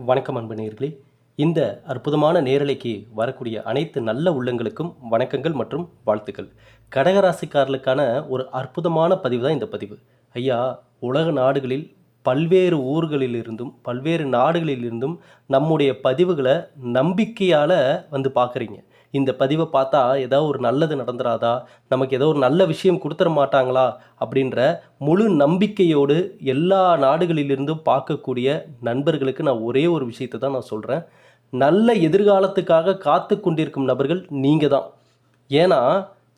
வணக்கம் அன்பு நேயர்களே. இந்த அற்புதமான நேரலைக்கு வரக்கூடிய அனைத்து நல்ல உள்ளங்களுக்கும் வணக்கங்கள் மற்றும் வாழ்த்துக்கள். கடகராசிக்காரர்களுக்கான ஒரு அற்புதமான பதிவு தான் இந்த பதிவு. ஐயா, உலக நாடுகளில் பல்வேறு ஊர்களிலிருந்தும் பல்வேறு நாடுகளிலிருந்தும் நம்முடைய பதிவுகளை நம்பிக்கையால் வந்து பார்க்குறீங்க. இந்த பதிவை பார்த்தா ஏதாவது ஒரு நல்லது நடந்துராதா, நமக்கு ஏதோ ஒரு நல்ல விஷயம் கொடுத்துட மாட்டாங்களா அப்படின்ற முழு நம்பிக்கையோடு எல்லா நாடுகளிலிருந்தும் பார்க்கக்கூடிய நண்பர்களுக்கு நான் ஒரே ஒரு விஷயத்தை தான் நான் சொல்கிறேன். நல்ல எதிர்காலத்துக்காக காத்து கொண்டிருக்கும் நபர்கள் நீங்கள் தான். ஏன்னா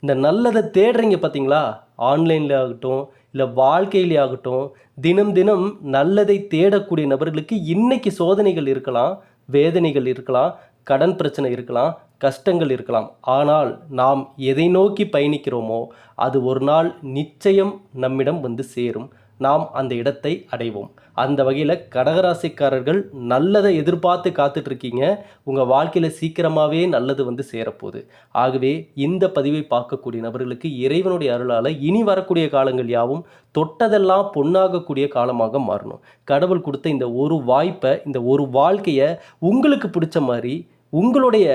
இந்த நல்லதை தேடுறீங்க பார்த்தீங்களா, ஆன்லைனில் ஆகட்டும் இல்லை வாழ்க்கையிலே ஆகட்டும், தினம் தினம் நல்லதை தேடக்கூடிய நபர்களுக்கு இன்னைக்கு சோதனைகள் இருக்கலாம், வேதனைகள் இருக்கலாம், கடன் பிரச்சனை இருக்கலாம், கஷ்டங்கள் இருக்கலாம். ஆனால் நாம் எதை நோக்கி பயணிக்கிறோமோ அது ஒரு நாள் நிச்சயம் நம்மிடம் வந்து சேரும். நாம் அந்த இடத்தை அடைவோம். அந்த வகையில் கடகராசிக்காரர்கள் நல்லதை எதிர்பார்த்து காத்துட்ருக்கீங்க. உங்கள் வாழ்க்கையில் சீக்கிரமாகவே நல்லது வந்து சேரப்போகுது. ஆகவே இந்த பதிவை பார்க்கக்கூடிய நபர்களுக்கு இறைவனுடைய அருளால் இனி வரக்கூடிய காலங்கள் யாவும் தொட்டதெல்லாம் பொன்னாகக்கூடிய காலமாக மாறணும். கடவுள் கொடுத்த இந்த ஒரு வாய்ப்பை, இந்த ஒரு வாழ்க்கையை உங்களுக்கு பிடிச்ச மாதிரி உங்களுடைய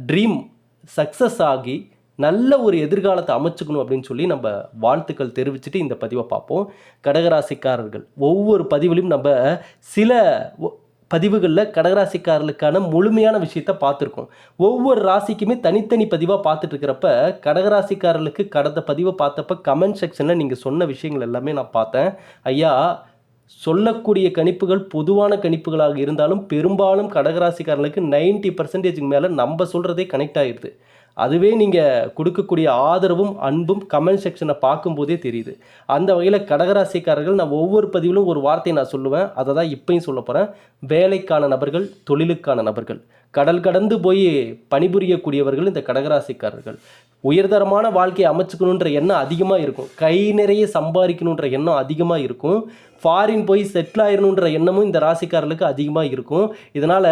ட்ரீம் சக்ஸஸ் ஆகி நல்ல ஒரு எதிர்காலத்தை அமைச்சுக்கணும் அப்படின்னு சொல்லி நம்ம வாழ்த்துக்கள் தெரிவிச்சுட்டு இந்த பதிவை பார்ப்போம். கடகராசிக்காரர்கள் ஒவ்வொரு பதிவிலும் நம்ம சில பதிவுகளில் கடகராசிக்காரர்களுக்கான முழுமையான விஷயத்தை பார்த்துருக்கோம். ஒவ்வொரு ராசிக்குமே தனித்தனி பதிவாக பார்த்துட்டு இருக்கிறப்ப கடகராசிக்காரர்களுக்கு கடந்த பதிவை பார்த்தப்ப கமெண்ட் செக்ஷனில் நீங்கள் சொன்ன விஷயங்கள் எல்லாமே நான் பார்த்தேன். ஐயா, சொல்லக்கூடிய கணிப்புகள் பொதுவான கணிப்புகளாக இருந்தாலும் பெரும்பாலும் கடகராசிக்காரர்களுக்கு 90% மேலே நம்ம சொல்கிறதே கனெக்ட் ஆகிடுது. அதுவே நீங்கள் கொடுக்கக்கூடிய ஆதரவும் அன்பும் கமெண்ட் செக்ஷனை பார்க்கும்போதே தெரியுது. அந்த வகையில் கடகராசிக்காரர்கள் நான் ஒவ்வொரு பதிவிலும் ஒரு வார்த்தையை நான் சொல்லுவேன். அதை தான் இப்பையும் சொல்ல போகிறேன். வேலைக்கான நபர்கள், தொழிலுக்கான நபர்கள், கடல் கடந்து போய் பணிபுரியக்கூடியவர்கள் இந்த கடகராசிக்காரர்கள். உயர்தரமான வாழ்க்கையை அமைச்சுக்கணுன்ற எண்ணம் அதிகமாக இருக்கும். கை நிறைய சம்பாதிக்கணுன்ற எண்ணம் அதிகமாக இருக்கும். ஃபாரின் போய் செட்டில் ஆயிடணுன்ற எண்ணமும் இந்த ராசிக்காரர்களுக்கு அதிகமாக இருக்கும். இதனால்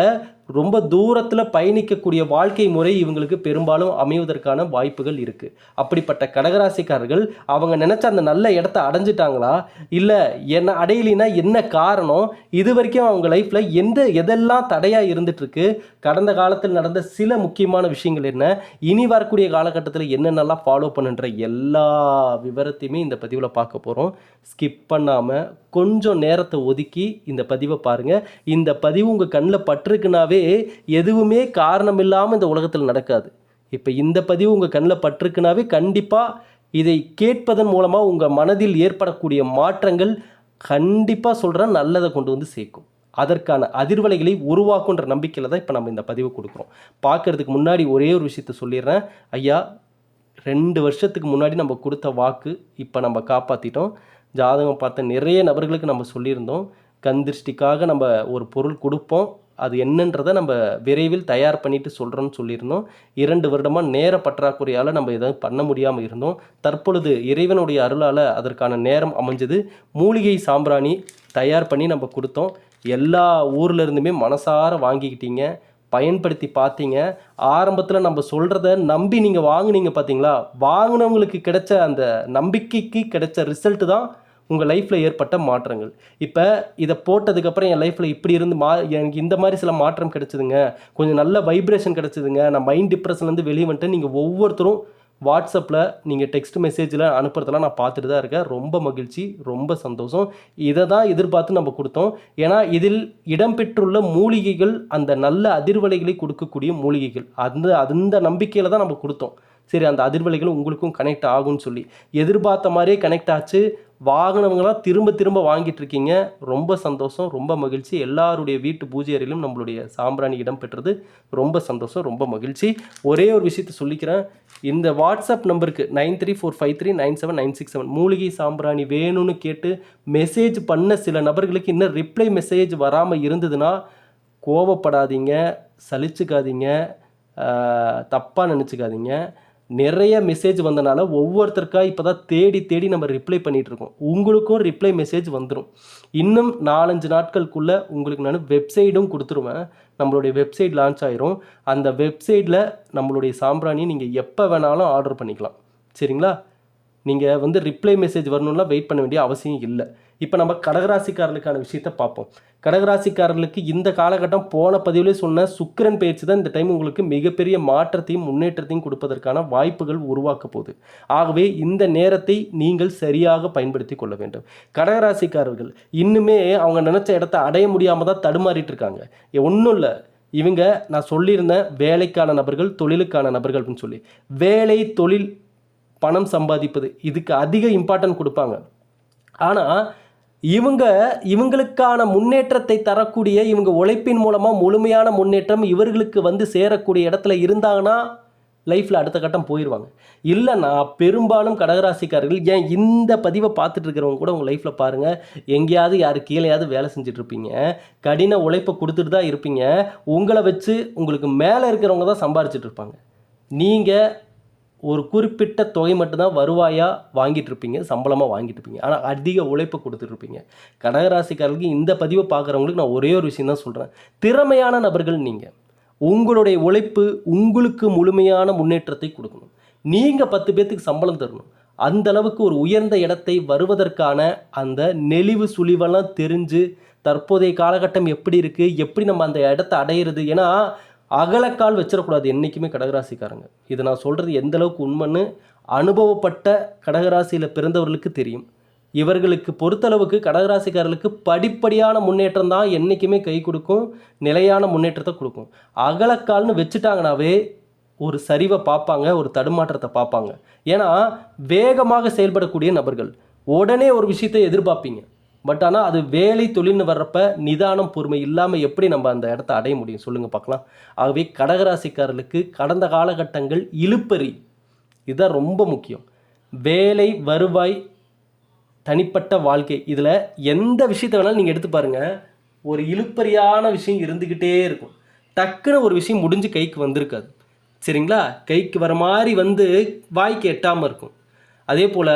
ரொம்ப தூரத்தில் பயணிக்கக்கூடிய வாழ்க்கை முறை இவங்களுக்கு பெரும்பாலும் அமைவதற்கான வாய்ப்புகள் இருக்குது. அப்படிப்பட்ட கடகராசிக்காரர்கள் அவங்க நினச்ச அந்த நல்ல இடத்த அடைஞ்சிட்டாங்களா, இல்லை என்ன அடையலினா என்ன காரணம், இது வரைக்கும் அவங்க லைஃப்பில் எதெல்லாம் தடையாக இருந்துகிட்ருக்கு, கடந்த காலத்தில் நடந்த சில முக்கியமான விஷயங்கள் என்ன, இனி வரக்கூடிய காலகட்டத்தில் என்னென்னலாம் ஃபாலோ பண்ணுன்ற எல்லா விவரத்தையுமே இந்த பதிவில் பார்க்க போகிறோம். ஸ்கிப் பண்ணாமல் கொஞ்சம் நேரத்தை ஒதுக்கி இந்த பதிவை பாருங்கள். இந்த பதிவு உங்கள் கண்ணில் பட்டிருக்குனாவே எதுவுமே காரணம் இல்லாமல் இந்த உலகத்தில் நடக்காது. இப்போ இந்த பதிவு உங்கள் கண்ணில் பட்டிருக்குனாவே கண்டிப்பாக இதை கேட்பதன் மூலமாக உங்கள் மனதில் ஏற்படக்கூடிய மாற்றங்கள் கண்டிப்பாக சொல்கிறேன் நல்லதை கொண்டு வந்து சேர்க்கும். அதற்கான அதிர்வலைகளை உருவாக்குன்ற நம்பிக்கையில் தான் இப்போ நம்ம இந்த பதிவை கொடுக்குறோம். பார்க்குறதுக்கு முன்னாடி ஒரே ஒரு விஷயத்த சொல்லிடுறேன். ஐயா, 2 வருஷத்துக்கு முன்னாடி நம்ம கொடுத்த வாக்கு இப்போ நம்ம காப்பாற்றிட்டோம். ஜாதகம் பார்த்த நிறைய நபர்களுக்கு நம்ம சொல்லியிருந்தோம். கந்திருஷ்டிக்காக நம்ம ஒரு பொருள் கொடுப்போம், அது என்னன்றதை நம்ம விரைவில் தயார் பண்ணிட்டு சொல்கிறோன்னு சொல்லியிருந்தோம். 2 வருடமாக நேர பற்றாக்குறையால் நம்ம எதாவது பண்ண முடியாமல் இருந்தோம். தற்பொழுது இறைவனுடைய அருளால் அதற்கான நேரம் அமைஞ்சது. மூலிகை சாம்பிராணி தயார் பண்ணி நம்ம கொடுத்தோம். எல்லா ஊரில் இருந்துமே மனசார வாங்கிக்கிட்டீங்க, பயன்படுத்தி பார்த்தீங்க. ஆரம்பத்தில் நம்ம சொல்கிறத நம்பி நீங்கள் வாங்கினீங்க பார்த்தீங்களா, வாங்கினவங்களுக்கு கிடைச்ச அந்த நம்பிக்கைக்கு கிடைச்ச ரிசல்ட்டு தான் உங்கள் லைஃப்பில் ஏற்பட்ட மாற்றங்கள். இப்போ இதை போட்டதுக்கப்புறம் என் லைஃப்பில் இப்படி இருந்து எனக்கு இந்த மாதிரி சில மாற்றம் கிடைச்சிதுங்க, கொஞ்சம் நல்ல வைப்ரேஷன் கிடைச்சிதுங்க, நான் மைண்ட் டிப்ரெஷன்லேருந்து வெளியே வந்துட்டு நீங்கள் ஒவ்வொருத்தரும் வாட்ஸ்அப்பில் நீங்கள் டெக்ஸ்ட் மெசேஜில் அனுப்புறதெல்லாம் நான் பார்த்துட்டு தான் இருக்கேன். ரொம்ப மகிழ்ச்சி, ரொம்ப சந்தோஷம். இதை தான் எதிர்பார்த்து நம்ம கொடுத்தோம். ஏன்னா இதில் இடம்பெற்றுள்ள மூலிகைகள் அந்த நல்ல அதிர்வலைகளை கொடுக்கக்கூடிய மூலிகைகள். அந்த நம்பிக்கையில் தான் நம்ம கொடுத்தோம். சரி, அந்த அதிர்வலைகள் உங்களுக்கும் கனெக்ட் ஆகும்னு சொல்லி எதிர்பார்த்த மாதிரியே கனெக்ட் ஆச்சு. வாங்கினவங்களாம் திரும்ப திரும்ப வாங்கிட்டு இருக்கீங்க. ரொம்ப சந்தோஷம், ரொம்ப மகிழ்ச்சி. எல்லாருடைய வீட்டு பூஜை அறையிலும் நம்மளுடைய சாம்பிராணி இடம் பெற்றது. ரொம்ப சந்தோஷம், ரொம்ப மகிழ்ச்சி. ஒரே ஒரு விஷயத்தை சொல்லிக்கிறேன். இந்த வாட்ஸ்அப் நம்பருக்கு 9345397996 மூலிகை சாம்பிராணி வேணும்னு கேட்டு மெசேஜ் பண்ண சில நபர்களுக்கு இன்னும் ரிப்ளை மெசேஜ் வராமல் இருந்ததுன்னா கோவப்படாதீங்க, சலிச்சுக்காதீங்க, தப்பாக நினச்சிக்காதீங்க. நிறைய மெசேஜ் வந்தனால ஒவ்வொருத்தருக்காக இப்போ தான் தேடி தேடி நம்ம ரிப்ளை பண்ணிகிட்ருக்கோம். உங்களுக்கும் ரிப்ளை மெசேஜ் வந்துடும். இன்னும் 4-5 நாட்களுக்குள்ளே உங்களுக்கு நான் வெப்சைட்டும் கொடுத்துருவேன். நம்மளுடைய வெப்சைட் லான்ச் ஆயிரும். அந்த வெப்சைட்டில் நம்மளுடைய சாம்பிராணி நீங்கள் எப்போ வேணாலும் ஆர்டர் பண்ணிக்கலாம். சரிங்களா? நீங்கள் ரிப்ளை மெசேஜ் வரணும்னா வெயிட் பண்ண வேண்டிய அவசியம் இல்லை. இப்போ நம்ம கடகராசிக்காரர்களுக்கான விஷயத்தை பார்ப்போம். கடகராசிக்காரர்களுக்கு இந்த காலகட்டம் போன பதிவிலே சொன்ன சுக்கிரன் பயிற்சி தான் இந்த டைம் உங்களுக்கு மிகப்பெரிய மாற்றத்தையும் முன்னேற்றத்தையும் கொடுப்பதற்கான வாய்ப்புகள் உருவாக்க போகுது. ஆகவே இந்த நேரத்தை நீங்கள் சரியாக பயன்படுத்தி கொள்ள வேண்டும். கடகராசிக்காரர்கள் இன்னுமே அவங்க நினச்ச இடத்த அடைய முடியாமல் தான் தடுமாறிட்டு இருக்காங்க. ஒன்றும் இல்லை, இவங்க நான் சொல்லியிருந்தேன் வேலைக்கான நபர்கள், தொழிலுக்கான நபர்கள் அப்படின்னு சொல்லி. வேலை, தொழில், பணம் சம்பாதிப்பது இதுக்கு அதிக இம்பார்ட்டன்ட் கொடுப்பாங்க. ஆனால் இவங்களுக்கான முன்னேற்றத்தை தரக்கூடிய, இவங்க உழைப்பின் மூலமாக முழுமையான முன்னேற்றம் இவர்களுக்கு வந்து சேரக்கூடிய இடத்துல இருந்தாங்கன்னா லைஃப்பில் அடுத்த கட்டம் போயிடுவாங்க. இல்லைன்னா பெரும்பாலும் கடகராசிக்காரர்கள், ஏன் இந்த பதிவை பார்த்துட்டு இருக்கிறவங்க கூட உங்கள் லைஃப்பில் பாருங்கள், எங்கேயாவது யார் கீழேயாவது வேலை செஞ்சிட்ருப்பீங்க, கடின உழைப்பை கொடுத்துட்டு தான் இருப்பீங்க. உங்களை வச்சு உங்களுக்கு மேலே இருக்கிறவங்க தான் சம்பாரிச்சிட்டு இருப்பாங்க. நீங்கள் ஒரு குறிப்பிட்ட தொகை மட்டும்தான் வருவாயாக வாங்கிட்டு இருப்பீங்க, சம்பளமாக வாங்கிட்டு இருப்பீங்க. ஆனால் அதிக உழைப்பை கொடுத்துட்ருப்பீங்க. கடகராசிக்காரர்களுக்கு இந்த பதிவை பார்க்குறவங்களுக்கு நான் ஒரே ஒரு விஷயம் தான் சொல்கிறேன். திறமையான நபர்கள் நீங்கள். உங்களுடைய உழைப்பு உங்களுக்கு முழுமையான முன்னேற்றத்தை கொடுக்கணும். நீங்கள் 10 பேர்த்துக்கு சம்பளம் தரணும். அந்த அளவுக்கு ஒரு உயர்ந்த இடத்தை வருவதற்கான அந்த நெளிவு சுழிவெல்லாம் தெரிஞ்சு தற்போதைய காலகட்டம் எப்படி இருக்குது, எப்படி நம்ம அந்த இடத்த அடையிறது. ஏன்னா அகலக்கால் வச்சிடக்கூடாது என்றைக்குமே கடகராசிக்காரங்க. இது நான் சொல்கிறது எந்த அளவுக்கு உண்மைன்னு அனுபவப்பட்ட கடகராசியில் பிறந்தவர்களுக்கு தெரியும். இவர்களுக்கு பொறுத்தளவுக்கு கடகராசிக்காரர்களுக்கு படிப்படியான முன்னேற்றம் தான் என்றைக்குமே கை கொடுக்கும், நிலையான முன்னேற்றத்தை கொடுக்கும். அகலக்கால்னு வச்சுட்டாங்கனாவே ஒரு சரிவை பார்ப்பாங்க, ஒரு தடுமாற்றத்தை பார்ப்பாங்க. ஏன்னா வேகமாக செயல்படக்கூடிய நபர்கள் உடனே ஒரு விஷயத்தை எதிர்பார்ப்பீங்க. பட் ஆனால் அது வேலை தொழில்னு வர்றப்ப நிதானம் பொறுமை இல்லாமல் எப்படி நம்ம அந்த இடத்த அடைய முடியும் சொல்லுங்கள் பார்க்கலாம். ஆகவே கடகராசிக்காரர்களுக்கு கடந்த காலகட்டங்கள் இழுப்பறி, இதுதான் ரொம்ப முக்கியம். வேலை, வருவாய், தனிப்பட்ட வாழ்க்கை, இதில் எந்த விஷயத்தை வேணாலும் நீங்கள் எடுத்து பாருங்கள், ஒரு இழுப்பறியான விஷயம் இருந்துக்கிட்டே இருக்கும். டக்குன்னு ஒரு விஷயம் முடிஞ்சு கைக்கு வந்திருக்காது, சரிங்களா? கைக்கு வர மாதிரி வந்து வாய்க்கு எட்டாமல் இருக்கும். அதே போல்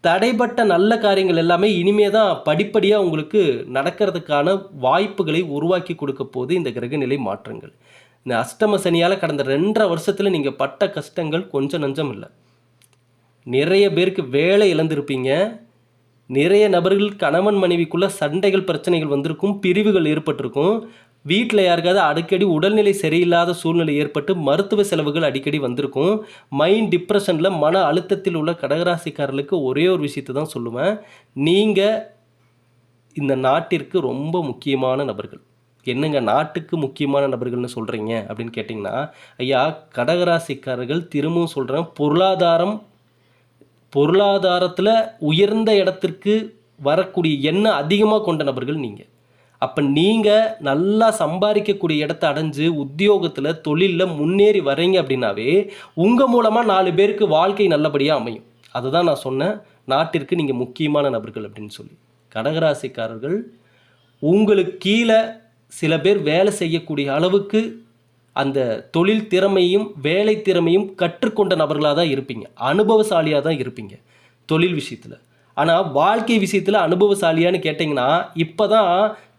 தடைப்பட்ட நல்ல காரியங்கள் எல்லாமே இனிமே தான் படிப்படியாக உங்களுக்கு நடக்கிறதுக்கான வாய்ப்புகளை உருவாக்கி கொடுக்க போது இந்த கிரகநிலை மாற்றங்கள். இந்த அஷ்டம சனியால் கடந்த 2.5 வருஷத்தில் நீங்கள் பட்ட கஷ்டங்கள் கொஞ்சம் நஞ்சம் இல்லை. நிறைய பேருக்கு வேலை இழந்திருப்பீங்க. நிறைய நபர்கள் கணவன் மனைவிக்குள்ளே சண்டைகள், பிரச்சனைகள் வந்திருக்கும், பிரிவுகள் ஏற்பட்டிருக்கும். வீட்டில் யாருக்காவது அடிக்கடி உடல்நிலை சரியில்லாத சூழ்நிலை ஏற்பட்டு மருத்துவ செலவுகள் அடிக்கடி வந்திருக்கும். மைண்ட் டிப்ரெஷனில், மன அழுத்தத்தில் உள்ள கடகராசிக்காரர்களுக்கு ஒரே ஒரு விஷயத்தை தான் சொல்லுவேன். நீங்கள் இந்த நாட்டிற்கு ரொம்ப முக்கியமான நபர்கள். என்னங்க நாட்டுக்கு முக்கியமான நபர்கள்னு சொல்கிறீங்க அப்படின்னு கேட்டிங்கன்னா, ஐயா கடகராசிக்காரர்கள் திரும்பவும் சொல்கிறேன், பொருளாதாரத்தில் உயர்ந்த இடத்திற்கு வரக்கூடிய எண்ணம் அதிகமாக கொண்ட நபர்கள் நீங்கள். அப்போ நீங்கள் நல்லா சம்பாதிக்கக்கூடிய இடத்த அடைஞ்சு உத்தியோகத்தில், தொழிலில் முன்னேறி வரீங்க அப்படின்னாவே உங்கள் மூலமாக 4 பேருக்கு வாழ்க்கை நல்லபடியாக அமையும். அதுதான் நான் சொன்னேன், நாட்டிற்கு நீங்கள் முக்கியமான நபர்கள் அப்படின்னு சொல்லி. கடகராசிக்காரர்கள் உங்களுக்கு கீழே சில பேர் வேலை செய்யக்கூடிய அளவுக்கு அந்த தொழில் திறமையும் வேலை திறமையும் கற்றுக்கொண்ட நபர்களாக தான் இருப்பீங்க, அனுபவசாலியாக தான் இருப்பீங்க தொழில் விஷயத்தில். ஆனால் வாழ்க்கை விஷயத்தில் அனுபவசாலியான்னு கேட்டிங்கன்னா இப்போ தான்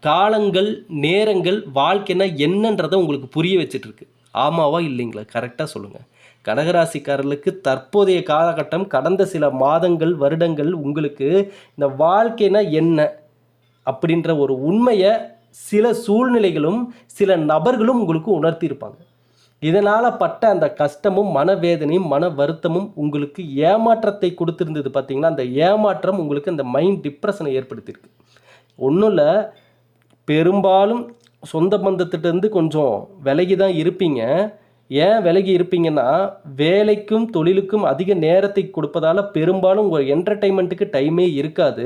காலங்கள், நேரங்கள், வாழ்க்கைன்னா என்னன்றதை உங்களுக்கு புரிய வச்சிட்ருக்கு. ஆமாவா இல்லைங்களா? கரெக்டாக சொல்லுங்கள். கடகராசிக்காரர்களுக்கு தற்போதைய காலகட்டம், கடந்த சில மாதங்கள், வருடங்கள் உங்களுக்கு இந்த வாழ்க்கைனா என்ன அப்படின்ற ஒரு உண்மையை சில சூழ்நிலைகளும் சில நபர்களும் உங்களுக்கு உணர்த்தியிருப்பாங்க. இதனால் பட்ட அந்த கஷ்டமும் மனவேதனையும் மன வருத்தமும் உங்களுக்கு ஏமாற்றத்தை கொடுத்துருந்தது. பார்த்திங்கன்னா அந்த ஏமாற்றம் உங்களுக்கு அந்த மைண்ட் டிப்ரெஷனை ஏற்படுத்தியிருக்கு. ஒன்றும் இல்லை, பெரும்பாலும் சொந்த பந்தத்திட்டேருந்து கொஞ்சம் விலகி தான் இருப்பீங்க. ஏன் விலகி இருப்பீங்கன்னா, வேலைக்கும் தொழிலுக்கும் அதிக நேரத்தை கொடுப்பதால் பெரும்பாலும் உங்கள் என்டர்டெயின்மெண்ட்டுக்கு டைமே இருக்காது.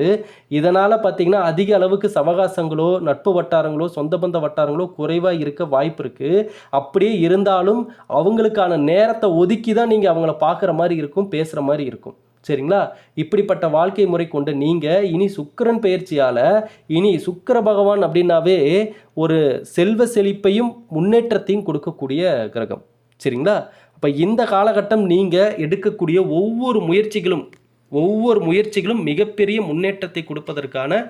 இதனால் பார்த்திங்கன்னா அதிக அளவுக்கு சவகாசங்களோ, நட்பு வட்டாரங்களோ, சொந்த பந்த வட்டாரங்களோ குறைவாக இருக்க வாய்ப்பு இருக்குது. அப்படியே இருந்தாலும் அவங்களுக்கான நேரத்தை ஒதுக்கி தான் நீங்கள் அவங்கள பார்க்குற மாதிரி இருக்கும், பேசுகிற மாதிரி இருக்கும், சரிங்களா? இப்படிப்பட்ட வாழ்க்கை முறை கொண்ட நீங்கள் இனி சுக்கிரன் பெயர்ச்சியால், இனி சுக்கிர பகவான் அப்படின்னாவே ஒரு செல்வ செழிப்பையும் முன்னேற்றத்தையும் கொடுக்கக்கூடிய கிரகம், சரிங்களா? அப்போ இந்த காலகட்டம் நீங்கள் எடுக்கக்கூடிய ஒவ்வொரு முயற்சிகளும் மிகப்பெரிய முன்னேற்றத்தை கொடுப்பதற்கான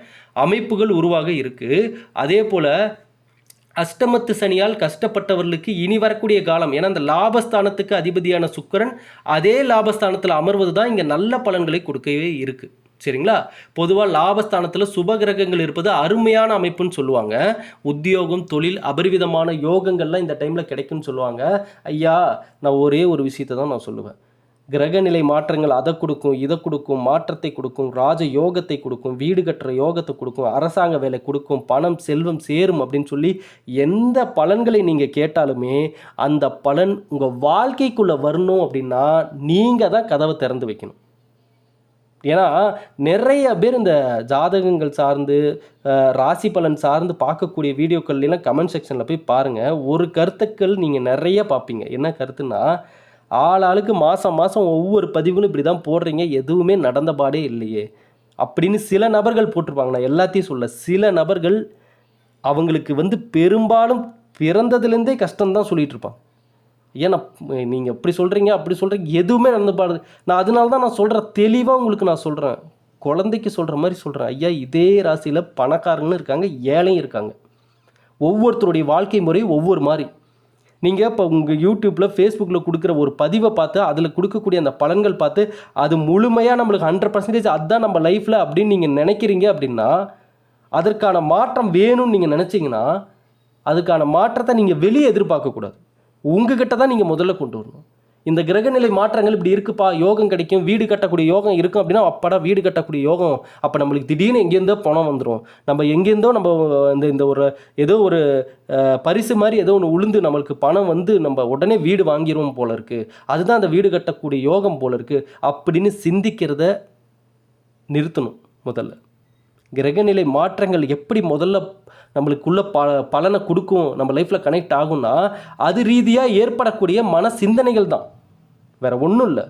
அமைப்புகள் உருவாக இருக்குது. அதே போல் அஷ்டமத்து சனியால் கஷ்டப்பட்டவர்களுக்கு இனி வரக்கூடிய காலம், ஏன்னா அந்த லாபஸ்தானத்துக்கு அதிபதியான சுக்கிரன் அதே லாபஸ்தானத்தில் அமர்வது தான் இங்கே நல்ல பலன்களை கொடுக்கவே இருக்குது. சரிங்களா? பொதுவாக லாபஸ்தானத்தில் சுபகிரகங்கள் இருப்பது அருமையான அமைப்புன்னு சொல்லுவாங்க. உத்தியோகம், தொழில், அபரிவிதமான யோகங்கள்லாம் இந்த டைமில் கிடைக்கும்னு சொல்லுவாங்க. ஐயா, நான் ஒரே ஒரு விஷயத்தை தான் நான் சொல்லுவேன். கிரகநிலை மாற்றங்கள் அதை கொடுக்கும், இதை கொடுக்கும், மாற்றத்தை கொடுக்கும், ராஜ யோகத்தை கொடுக்கும், வீடு கட்டுற யோகத்தை கொடுக்கும், அரசாங்க வேலை கொடுக்கும், பணம் செல்வம் சேரும் அப்படின்னு சொல்லி எந்த பலன்களை நீங்கள் கேட்டாலுமே அந்த பலன் உங்கள் வாழ்க்கைக்குள்ளே வரணும் அப்படின்னா நீங்கள் தான் கதவை திறந்து வைக்கணும். ஏன்னா நிறைய பேர் இந்த ஜாதகங்கள் சார்ந்து ராசி பலன் சார்ந்து பார்க்கக்கூடிய வீடியோக்கள்லாம் கமெண்ட் செக்ஷனில் போய் பாருங்கள். ஒரு கருத்துக்கள் நீங்கள் நிறைய பார்ப்பீங்க. என்ன கருத்துன்னா, ஆளாளுக்கு மாதம் ஒவ்வொரு பதிவுன்னு இப்படி தான் போடுறீங்க, எதுவுமே நடந்த பாடே இல்லையே அப்படின்னு சில நபர்கள் போட்டிருப்பாங்க. நான் எல்லாத்தையும் சொல்ல, சில நபர்கள் அவங்களுக்கு பெரும்பாலும் பிறந்ததுலேருந்தே கஷ்டம்தான் சொல்லிகிட்டு இருப்பாங்க. ஏன்னா நீங்கள் இப்படி சொல்கிறீங்க அப்படி சொல்கிறீங்க, எதுவுமே நடந்து பாடுது. நான் அதனால தான் நான் சொல்கிறேன், தெளிவாக உங்களுக்கு நான் சொல்கிறேன், குழந்தைக்கு சொல்கிற மாதிரி சொல்கிறேன். ஐயா, இதே ராசியில் பணக்காரங்களும் இருக்காங்க, ஏழையும் இருக்காங்க. ஒவ்வொருத்தருடைய வாழ்க்கை முறை ஒவ்வொரு மாதிரி. நீங்கள் இப்போ உங்கள் யூடியூப்பில் ஃபேஸ்புக்கில் கொடுக்குற ஒரு பதிவை பார்த்து அதில் கொடுக்கக்கூடிய அந்த பலன்கள் பார்த்து அது முழுமையாக நம்மளுக்கு 100% அதுதான் நம்ம லைஃப்பில் அப்படின்னு நீங்கள் நினைக்கிறீங்க அப்படின்னா, அதற்கான மாற்றம் வேணும்னு நீங்கள் நினச்சிங்கன்னா அதுக்கான மாற்றத்தை நீங்கள் வெளியே எதிர்பார்க்கக்கூடாது. உங்ககிட்ட தான் நீங்கள் முதல்ல கொண்டு வரணும். இந்த கிரகநிலை மாற்றங்கள் இப்படி இருக்குப்பா, யோகம் கிடைக்கும், வீடு கட்டக்கூடிய யோகம் இருக்கும் அப்படின்னா, அப்பாடா வீடு கட்டக்கூடிய யோகம், அப்போ நம்மளுக்கு திடீர்னு எங்கேருந்தோ பணம் வந்துடும், நம்ம எங்கேருந்தோ நம்ம இந்த ஒரு ஏதோ ஒரு பரிசு மாதிரி ஏதோ ஒன்று உளுந்து நம்மளுக்கு பணம் வந்து நம்ம உடனே வீடு வாங்கிடுவோம் போல இருக்குது, அதுதான் அந்த வீடு கட்டக்கூடிய யோகம் போல இருக்குது அப்படின்னு சிந்திக்கிறத நிறுத்தணும். முதல்ல கிரகநிலை மாற்றங்கள் எப்படி முதல்ல நம்மளுக்குள்ள பலனை கொடுக்கும், நம்ம லைஃப்பில் கனெக்ட் ஆகும்னா அது ரீதியாக ஏற்படக்கூடிய மன சிந்தனைகள் தான், வேறு ஒன்றும் இல்லை.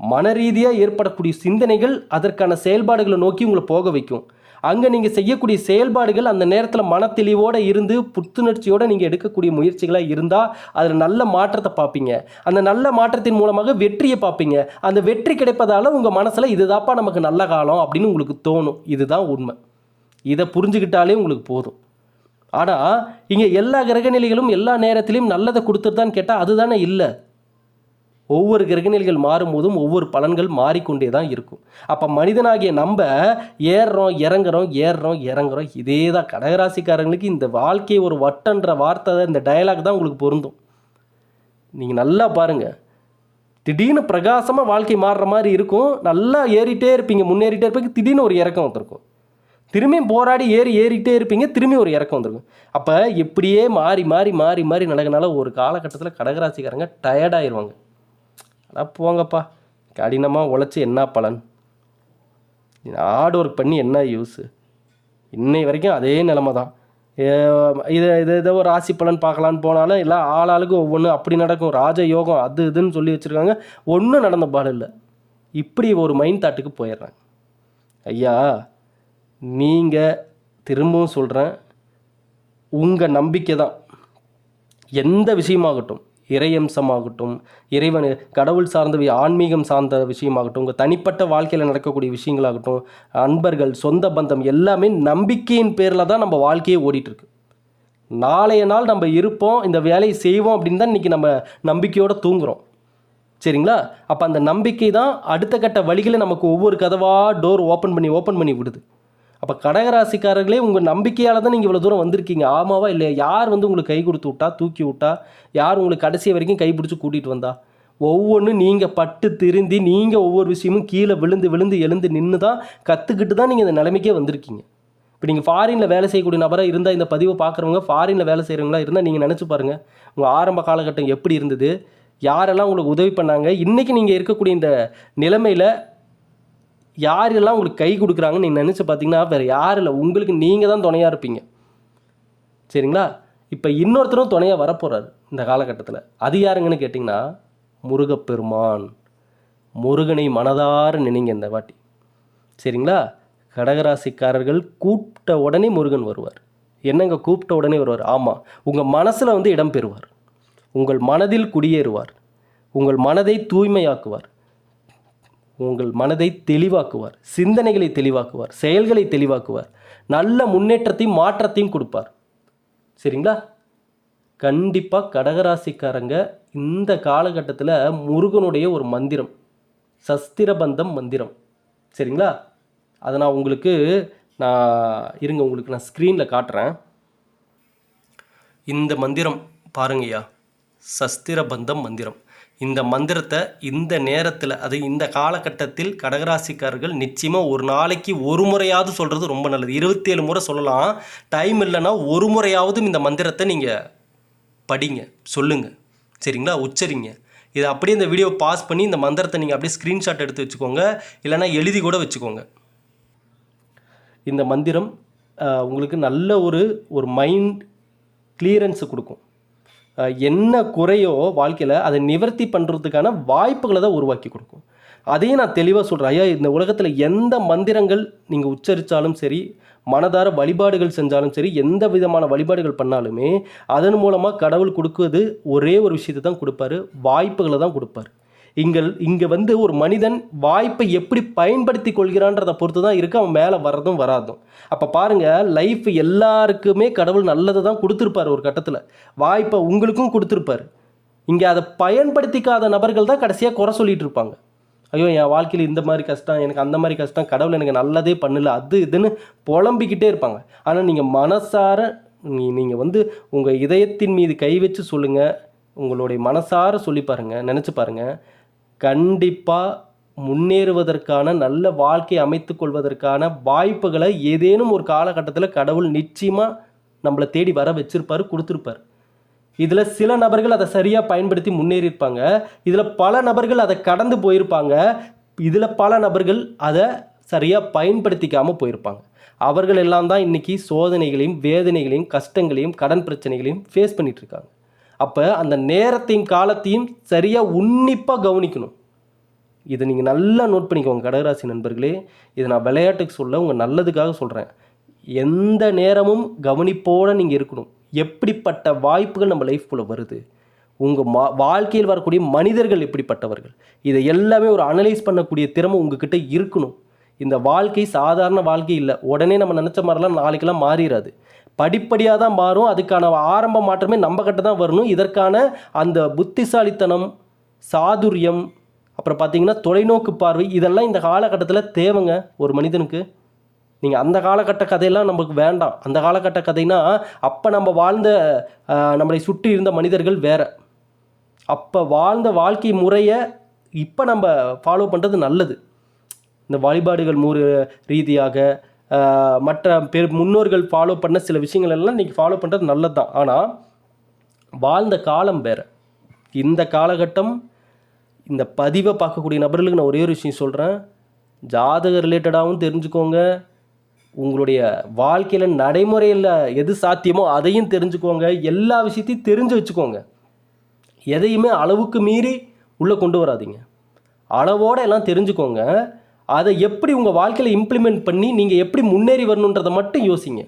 மன ரீதியாக ஏற்படக்கூடிய சிந்தனைகள் அதற்கான செயல்பாடுகளை நோக்கி உங்களை போக வைக்கும். அங்கே நீங்கள் செய்யக்கூடிய செயல்பாடுகள் அந்த நேரத்தில் மன தெளிவோடு இருந்து புத்துணர்ச்சியோடு நீங்கள் எடுக்கக்கூடிய முயற்சிகளாக இருந்தால் அதில் நல்ல மாற்றத்தை பார்ப்பீங்க. அந்த நல்ல மாற்றத்தின் மூலமாக வெற்றியை பார்ப்பீங்க. அந்த வெற்றி கிடைப்பதால் உங்கள் மனசில் இதுதாப்பா நமக்கு நல்ல காலம் அப்படின்னு உங்களுக்கு தோணும். இதுதான் உண்மை. இதை புரிஞ்சுக்கிட்டாலே உங்களுக்கு போதும். ஆனால் இங்கே எல்லா கிரகநிலைகளும் எல்லா நேரத்திலையும் நல்லதை கொடுத்துருதான்னு கேட்டால் அதுதானே இல்லை. ஒவ்வொரு கிரகநிலைகள் மாறும்போதும் ஒவ்வொரு பலன்கள் மாறிக்கொண்டே தான் இருக்கும். அப்போ மனிதனாகிய நம்ம ஏறுறோம் இறங்குறோம். இதே தான் கடகராசிக்காரங்களுக்கு இந்த வாழ்க்கை ஒரு வட்டன்ற வார்த்தை, இந்த டயலாக் தான் உங்களுக்கு பொருந்தும். நீங்கள் நல்லா பாருங்கள், திடீர்னு பிரகாசமாக வாழ்க்கை மாறுற மாதிரி இருக்கும், நல்லா ஏறிட்டே இருப்பீங்க, முன்னேறிட்டே இருப்பீங்க, திடீர்னு ஒரு இறக்கம் வந்திருக்கும், திரும்பியும் போராடி ஏறிட்டே இருப்பீங்க, திரும்பி ஒரு இறக்கம் வந்துருக்கும். அப்போ இப்படியே மாறி மாறி மாறி மாறி நடக்கனால ஒரு காலகட்டத்தில் கடகராசிக்காரங்க டயர்டாயிருவாங்க. ஆனால் போங்கப்பா, கடினமாக உழைச்சி என்ன பலன், ஹார்ட் ஒர்க் பண்ணி என்ன யூஸு, இன்னை வரைக்கும் அதே நிலமை தான். இதை ஒரு ராசி பலன் பார்க்கலான்னு போனாலும் எல்லாம் ஆளாளுக்கு ஒவ்வொன்று அப்படி நடக்கும், ராஜ யோகம் அது இதுன்னு சொல்லி வச்சுருக்காங்க, ஒன்றும் நடந்த பாடு இல்லை. இப்படி ஒரு மைண்ட் தாட்டுக்கு போயிடுறாங்க. ஐயா, நீங்கள் திரும்பவும் சொல்கிறேன், உங்கள் நம்பிக்கை தான் எந்த விஷயமாகட்டும், இறையம்சமாகட்டும், இறைவன் கடவுள் சார்ந்த ஆன்மீகம் சார்ந்த விஷயமாகட்டும், உங்கள் தனிப்பட்ட வாழ்க்கையில் நடக்கக்கூடிய விஷயங்களாகட்டும், அன்பர்கள் சொந்த பந்தம் எல்லாமே நம்பிக்கையின் பேரில் தான் நம்ம வாழ்க்கையே ஓடிட்டுருக்கு. நாளைய நாள் நம்ம இருப்போம், இந்த வேலையை செய்வோம் அப்படின்னு தான் இன்றைக்கி நம்ம நம்பிக்கையோடு தூங்குகிறோம். சரிங்களா? அப்போ அந்த நம்பிக்கை தான் அடுத்த கட்ட வழிகளை நமக்கு ஒவ்வொரு கதவாக டோர் ஓப்பன் பண்ணி விடுது. அப்போ கடகராசிக்காரர்களே, உங்கள் நம்பிக்கையால் தான் நீங்கள் இவ்வளோ தூரம் வந்திருக்கீங்க. ஆமாவா இல்லையா? யார் உங்களுக்கு கை கொடுத்து விட்டா, தூக்கி விட்டா, யார் உங்களுக்கு கடைசி வரைக்கும் கை பிடிச்சி கூட்டிகிட்டு வந்தா? ஒவ்வொன்றும் நீங்கள் பட்டு திருந்தி நீங்கள் ஒவ்வொரு விஷயமும் கீழே விழுந்து எழுந்து நின்று தான் கற்றுக்கிட்டு தான் நீங்கள் இந்த நிலைமைக்கே வந்திருக்கீங்க. இப்போ நீங்கள் ஃபாரினில் வேலை செய்யக்கூடிய நபராக இருந்தால், இந்த பதிவை பார்க்குறவங்க ஃபாரினில் வேலை செய்கிறவங்களா இருந்தால் நீங்கள் நினச்சி பாருங்கள், உங்கள் ஆரம்ப காலகட்டம் எப்படி இருந்தது, யாரெல்லாம் உங்களுக்கு உதவி பண்ணாங்க, இன்றைக்கி நீங்கள் இருக்கக்கூடிய இந்த நிலைமையில் யாரெல்லாம் உங்களுக்கு கை கொடுக்குறாங்கன்னு நீங்கள் நினச்சி பார்த்தீங்கன்னா வேறு யாரும் இல்லை, உங்களுக்கு நீங்கள் தான் துணையாக இருப்பீங்க. சரிங்களா? இப்போ இன்னொருத்தரும் துணையாக வரப்போகிறாரு இந்த காலகட்டத்தில். அது யாருங்கன்னு கேட்டிங்கன்னா, முருகப்பெருமான். முருகனை மனதார நினைங்க இந்த வாட்டி. சரிங்களா? கடகராசிக்காரர்கள் கூப்பிட்ட உடனே முருகன் வருவார். என்னங்க கூப்பிட்ட உடனே வருவார்? ஆமாம், உங்கள் மனசில் இடம் பெறுவார், உங்கள் மனதில் குடியேறுவார், உங்கள் மனதை தூய்மையாக்குவார், உங்கள் மனதை தெளிவாக்குவார், சிந்தனைகளை தெளிவாக்குவார், செயல்களை தெளிவாக்குவார், நல்ல முன்னேற்றத்தையும் மாற்றத்தையும் கொடுப்பார். சரிங்களா? கண்டிப்பாக கடகராசிக்காரங்க இந்த காலகட்டத்தில் முருகனுடைய ஒரு மந்திரம், சஸ்திரபந்தம் மந்திரம், சரிங்களா, அதை நான் உங்களுக்கு இருங்க உங்களுக்கு நான் ஸ்க்ரீனில் காட்டுறேன். இந்த மந்திரம் பாருங்கய்யா, சஸ்திரபந்தம் மந்திரம். இந்த மந்திரத்தை இந்த நேரத்தில், அது இந்த காலகட்டத்தில் கடகராசிக்காரர்கள் நிச்சயமாக ஒரு நாளைக்கு ஒரு முறையாவது சொல்கிறது ரொம்ப நல்லது. 27 முறை சொல்லலாம். டைம் இல்லைன்னா ஒரு முறையாவதும் இந்த மந்திரத்தை நீங்கள் படிங்க, சொல்லுங்கள். சரிங்களா? உச்சரிங்க. இதை அப்படியே இந்த வீடியோ பாஸ் பண்ணி இந்த மந்திரத்தை நீங்கள் அப்படியே ஸ்க்ரீன்ஷாட் எடுத்து வச்சுக்கோங்க, இல்லைனா எழுதி கூட வச்சுக்கோங்க. இந்த மந்திரம் உங்களுக்கு நல்ல ஒரு மைண்ட் கிளியரன்ஸு கொடுக்கும். என்ன குறையோ வாழ்க்கையில் அதை நிவர்த்தி பண்ணுறதுக்கான வாய்ப்புகளை தான் உருவாக்கி கொடுக்கும். அதையும் நான் தெளிவாக சொல்கிறேன். ஐயா, இந்த உலகத்தில் எந்த மந்திரங்கள் நீங்கள் உச்சரித்தாலும் சரி, மனதார வழிபாடுகள் செஞ்சாலும் சரி, எந்த விதமான வழிபாடுகள் பண்ணாலுமே அதன் மூலமாக கடவுள் கொடுக்குவது ஒரே ஒரு விஷயத்தை தான் கொடுப்பாரு, வாய்ப்புகளை தான் கொடுப்பார். இங்கே வந்து ஒரு மனிதன் வாய்ப்பை எப்படி பயன்படுத்தி கொள்கிறான்றதை பொறுத்து தான் இருக்குது அவன் மேலே வர்றதும் வராதும். அப்போ பாருங்கள், லைஃப் எல்லாருக்குமே கடவுள் நல்லதை தான் கொடுத்துருப்பார். ஒரு கட்டத்தில் வாய்ப்பை உங்களுக்கும் கொடுத்துருப்பார். இங்கே அதை பயன்படுத்திக்காத நபர்கள் தான் கடைசியாக குறை சொல்லிகிட்டு இருப்பாங்க. ஐயோ, என் வாழ்க்கையில் இந்த மாதிரி கஷ்டம், எனக்கு அந்த மாதிரி கஷ்டம், கடவுள் எனக்கு நல்லதே பண்ணல, அது இதுன்னு புலம்பிக்கிட்டே இருப்பாங்க. ஆனால் நீங்கள் மனசார நீங்கள் வந்து உங்கள் இதயத்தின் மீது கை வச்சு சொல்லுங்கள், உங்களுடைய மனசார சொல்லி பாருங்கள், நினச்சி பாருங்கள், கண்டிப்பாக முன்னேறுவதற்கான நல்ல வாழ்க்கையை அமைத்து கொள்வதற்கான வாய்ப்புகளை ஏதேனும் ஒரு காலகட்டத்தில் கடவுள் நிச்சயமாக நம்மளை தேடி வர வச்சிருப்பார், கொடுத்துருப்பார். இதில் சில நபர்கள் அதை சரியாக பயன்படுத்தி முன்னேறியிருப்பாங்க, இதில் பல நபர்கள் அதை கடந்து போயிருப்பாங்க, இதில் பல நபர்கள் அதை சரியாக பயன்படுத்திக்காமல் போயிருப்பாங்க. அவர்கள் எல்லாம் தான் இன்றைக்கி சோதனைகளையும் வேதனைகளையும் கஷ்டங்களையும் கடன் பிரச்சனைகளையும் ஃபேஸ் பண்ணிகிட்ருக்காங்க. அப்போ அந்த நேரத்தையும் காலத்தையும் சரியாக உன்னிப்பாக கவனிக்கணும். இதை நீங்கள் நல்லா நோட் பண்ணிக்கோங்க கடகராசி நண்பர்களே. இதை நான் விளையாட்டுக்கு சொல்ல, உங்கள் நல்லதுக்காக சொல்கிறேன். எந்த நேரமும் கவனிப்போடு நீங்கள் இருக்கணும். எப்படிப்பட்ட வாய்ப்புகள் நம்ம லைஃப்குள்ளே வருது, உங்கள் வாழ்க்கையில் வரக்கூடிய மனிதர்கள் எப்படிப்பட்டவர்கள், இதை எல்லாமே ஒரு அனலைஸ் பண்ணக்கூடிய திறமை உங்ககிட்ட இருக்கணும். இந்த வாழ்க்கை சாதாரண வாழ்க்கை இல்லை. உடனே நம்ம நினச்ச மாதிரிலாம் நாளைக்கெல்லாம் மாறிடாது. படிப்படியாக தான் மாறும். அதுக்கான ஆரம்ப மாற்றமே நம்ம கிட்ட தான் வரணும். இதற்கான அந்த புத்திசாலித்தனம், சாதுரியம், அப்புறம் பார்த்திங்கன்னா தொலைநோக்கு பார்வை, இதெல்லாம் இந்த காலகட்டத்தில் தேவைங்க ஒரு மனிதனுக்கு. நீங்கள் அந்த காலகட்ட கதையெல்லாம் நமக்கு வேண்டாம். அந்த காலகட்ட கதைனா அப்போ நம்ம வாழ்ந்த நம்மளை சுற்றி இருந்த மனிதர்கள் வேறு. அப்போ வாழ்ந்த வாழ்க்கை முறையை இப்போ நம்ம ஃபாலோ பண்ணுறது நல்லது. இந்த வழிபாடுகள் ரீதியாக மற்ற முன்னோர்கள் ஃபாலோ பண்ண சில விஷயங்கள் எல்லாம் இன்றைக்கி ஃபாலோ பண்ணுறது நல்லது தான். ஆனால் வாழ்ந்த காலம் வேறு. இந்த காலகட்டம், இந்த பதிவை பார்க்கக்கூடிய நபர்களுக்கு நான் ஒரே ஒரு விஷயம் சொல்கிறேன். ஜாதக ரிலேட்டடாகவும் தெரிஞ்சுக்கோங்க, உங்களுடைய வாழ்க்கையில் நடைமுறையில் எது சாத்தியமோ அதையும் தெரிஞ்சுக்கோங்க. எல்லா விஷயத்தையும் தெரிஞ்சு வச்சுக்கோங்க. எதையுமே அளவுக்கு மீறி உள்ளே கொண்டு வராதிங்க. அளவோடு எல்லாம் தெரிஞ்சுக்கோங்க. அதை எப்படி உங்கள் வாழ்க்கையில் இம்ப்ளிமெண்ட் பண்ணி நீங்கள் எப்படி முன்னேறி வரணுன்றதை மட்டும் யோசிங்க.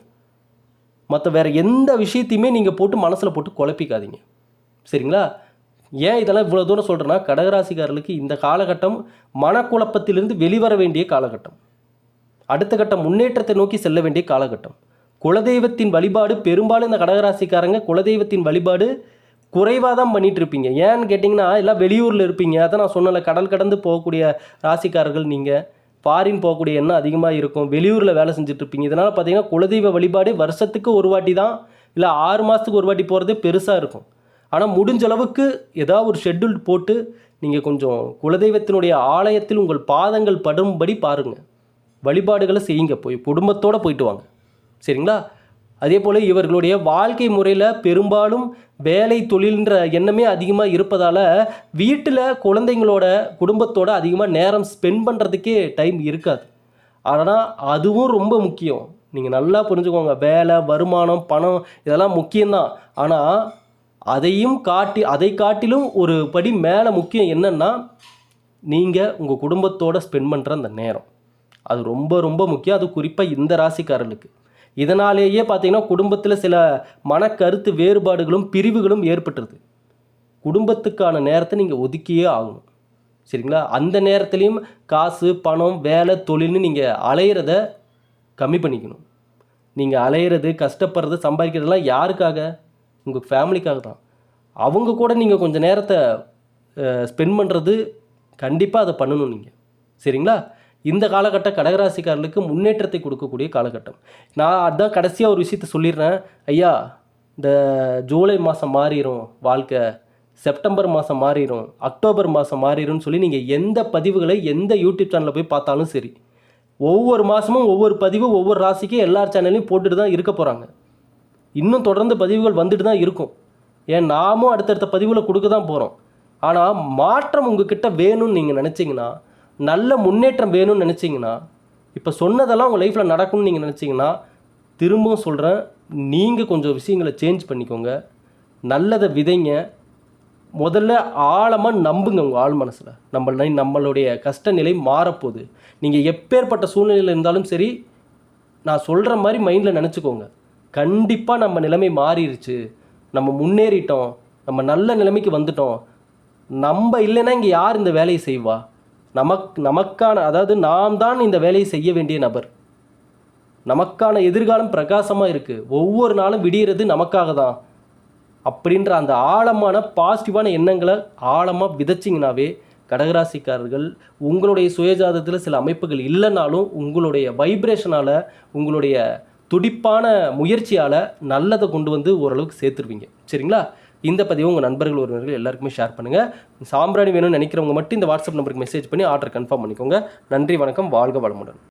மற்ற வேறு எந்த விஷயத்தையுமே நீங்கள் போட்டு மனசில் போட்டு குழப்பிக்காதீங்க. சரிங்களா? ஏன் இதெல்லாம் இவ்வளோ தூரம் சொல்கிறேன்னா, கடகராசிக்காரர்களுக்கு இந்த காலகட்டம் மனக்குழப்பத்திலிருந்து வெளிவர வேண்டிய காலகட்டம், அடுத்த கட்ட முன்னேற்றத்தை நோக்கி செல்ல வேண்டிய காலகட்டம். குலதெய்வத்தின் வழிபாடு பெரும்பாலும் இந்த கடகராசிக்காரங்க குலதெய்வத்தின் வழிபாடு குறைவாக தான் பண்ணிகிட்டு இருப்பீங்க. ஏன்னு கேட்டிங்கன்னா, எல்லாம் வெளியூரில் இருப்பீங்க. அதான் நான் சொன்னல, கடல் கடந்து போகக்கூடிய ராசிக்காரர்கள் நீங்கள். ஃபாரின் போகக்கூடிய எண்ணம் அதிகமாக இருக்கும். வெளியூரில் வேலை செஞ்சுட்ருப்பீங்க. இதனால் பார்த்தீங்கன்னா குலதெய்வ வழிபாடு வருஷத்துக்கு ஒரு வாட்டி தான், இல்லை 6 மாதத்துக்கு ஒரு வாட்டி போகிறதே பெருசாக இருக்கும். ஆனால் முடிஞ்ச அளவுக்கு ஏதாவது ஒரு ஷெட்யூல் போட்டு நீங்கள் கொஞ்சம் குலதெய்வத்தினுடைய ஆலயத்தில் உங்கள் பாதங்கள் படும்படி பாருங்கள். வழிபாடுகளை செய்யுங்க. போய் குடும்பத்தோடு போயிட்டு வாங்க. சரிங்களா? அதே போல் இவர்களுடைய வாழ்க்கை முறையில் பெரும்பாலும் வேலை தொழில்ன்ற எண்ணமே அதிகமாக இருப்பதால் வீட்டில் குழந்தைங்களோட குடும்பத்தோடு அதிகமாக நேரம் ஸ்பெண்ட் பண்ணுறதுக்கே டைம் இருக்காது. ஆனால் அதுவும் ரொம்ப முக்கியம். நீங்கள் நல்லா புரிஞ்சுக்கோங்க. வேலை, வருமானம், பணம் இதெல்லாம் முக்கியம்தான். ஆனால் அதை காட்டிலும் ஒரு படி மேலே முக்கியம் என்னென்னா, நீங்கள் உங்கள் குடும்பத்தோடு ஸ்பெண்ட் பண்ணுற அந்த நேரம், அது ரொம்ப ரொம்ப முக்கியம். அது குறிப்பாக இந்த ராசிக்காரர்களுக்கு. இதனாலேயே பார்த்தீங்கன்னா குடும்பத்தில் சில மனக்கருத்து வேறுபாடுகளும் பிரிவுகளும் ஏற்பட்டுருது. குடும்பத்துக்கான நேரத்தை நீங்கள் ஒதுக்கியே ஆகணும். சரிங்களா? அந்த நேரத்துலையும் காசு, பணம், வேலை, தொழில்னு நீங்கள் அலையிறத கம்மி பண்ணிக்கணும். நீங்கள் அலையிறது, கஷ்டப்படுறது, சம்பாதிக்கிறதுலாம் யாருக்காக? உங்கள் ஃபேமிலிக்காக தான். அவங்க கூட நீங்கள் கொஞ்சம் நேரத்தை ஸ்பெண்ட் பண்ணுறது கண்டிப்பாக அதை பண்ணணும் நீங்கள். சரிங்களா? இந்த காலகட்டம் கடகராசிக்காரர்களுக்கு முன்னேற்றத்தை கொடுக்கக்கூடிய காலகட்டம். நான் அதான் கடைசியாக ஒரு விஷயத்த சொல்லிடுறேன். ஐயா, இந்த ஜூலை மாதம் மாறிடும் வாழ்க்கை, செப்டம்பர் மாதம் மாறிடும், அக்டோபர் மாதம் மாறிடும்னு சொல்லி நீங்கள் எந்த பதிவுகளை எந்த யூடியூப் சேனலில் போய் பார்த்தாலும் சரி, ஒவ்வொரு மாதமும் ஒவ்வொரு பதிவு ஒவ்வொரு ராசிக்கும் எல்லா சேனல்லையும் போட்டுட்டு தான் இருக்க போகிறாங்க. இன்னும் தொடர்ந்து பதிவுகள் வந்துட்டு தான் இருக்கும். ஏன் நாமும் அடுத்தடுத்த பதிவில் கொடுக்க தான் போகிறோம். ஆனால் மாற்றம் உங்ககிட்ட வேணும்னு நீங்கள் நினச்சிங்கன்னா, நல்ல முன்னேற்றம் வேணும்னு நினச்சிங்கன்னா, இப்போ சொன்னதெல்லாம் உங்கள் லைஃப்பில் நடக்கணும்னு நீங்கள் நினச்சிங்கன்னா, திரும்பவும் சொல்கிறேன், நீங்கள் கொஞ்சம் விஷயங்களை சேஞ்ச் பண்ணிக்கோங்க. நல்லதை விதைங்க. முதல்ல ஆழமாக நம்புங்க உங்கள் ஆழ் மனசில். நம்மளுடைய கஷ்ட நிலை மாறப்போகுது. நீங்கள் எப்பேற்பட்ட சூழ்நிலையில் இருந்தாலும் சரி, நான் சொல்கிற மாதிரி மைண்டில் நினச்சிக்கோங்க. கண்டிப்பாக நம்ம நிலைமை மாறிடுச்சு, நம்ம முன்னேறிட்டோம், நம்ம நல்ல நிலைமைக்கு வந்துட்டோம். நம்ம இல்லைன்னா இங்கே யார் இந்த வேலையை செய்வா? நமக்கான, அதாவது நாம் தான் இந்த வேலையை செய்ய வேண்டிய நபர். நமக்கான எதிர்காலம் பிரகாசமாக இருக்குது. ஒவ்வொரு நாளும் விடியறது நமக்காக தான் அப்படின்ற அந்த ஆழமான பாசிட்டிவான எண்ணங்களை ஆழமாக விதைச்சிங்கனாவே, கடகராசிக்காரர்கள் உங்களுடைய சுயஜாதத்தில் சில அமைப்புகள் இல்லைனாலும் உங்களுடைய வைப்ரேஷனால், உங்களுடைய துடிப்பான முயற்சியால் நல்லதை கொண்டு வந்து ஓரளவுக்கு சேர்த்துருவீங்க. சரிங்களா? இந்த பதிவை உங்கள் நண்பர்கள் உறவினர்கள் எல்லாருக்குமே ஷேர் பண்ணுங்கள். சாம்பிராணி வேணும்னு நினைக்கிறவங்க மட்டும் இந்த வாட்ஸ்அப் நம்பருக்கு மெசேஜ் பண்ணி ஆர்டர் கன்ஃபார்ம் பண்ணிக்கோங்க. நன்றி, வணக்கம், வாழ்க வளமுடன்.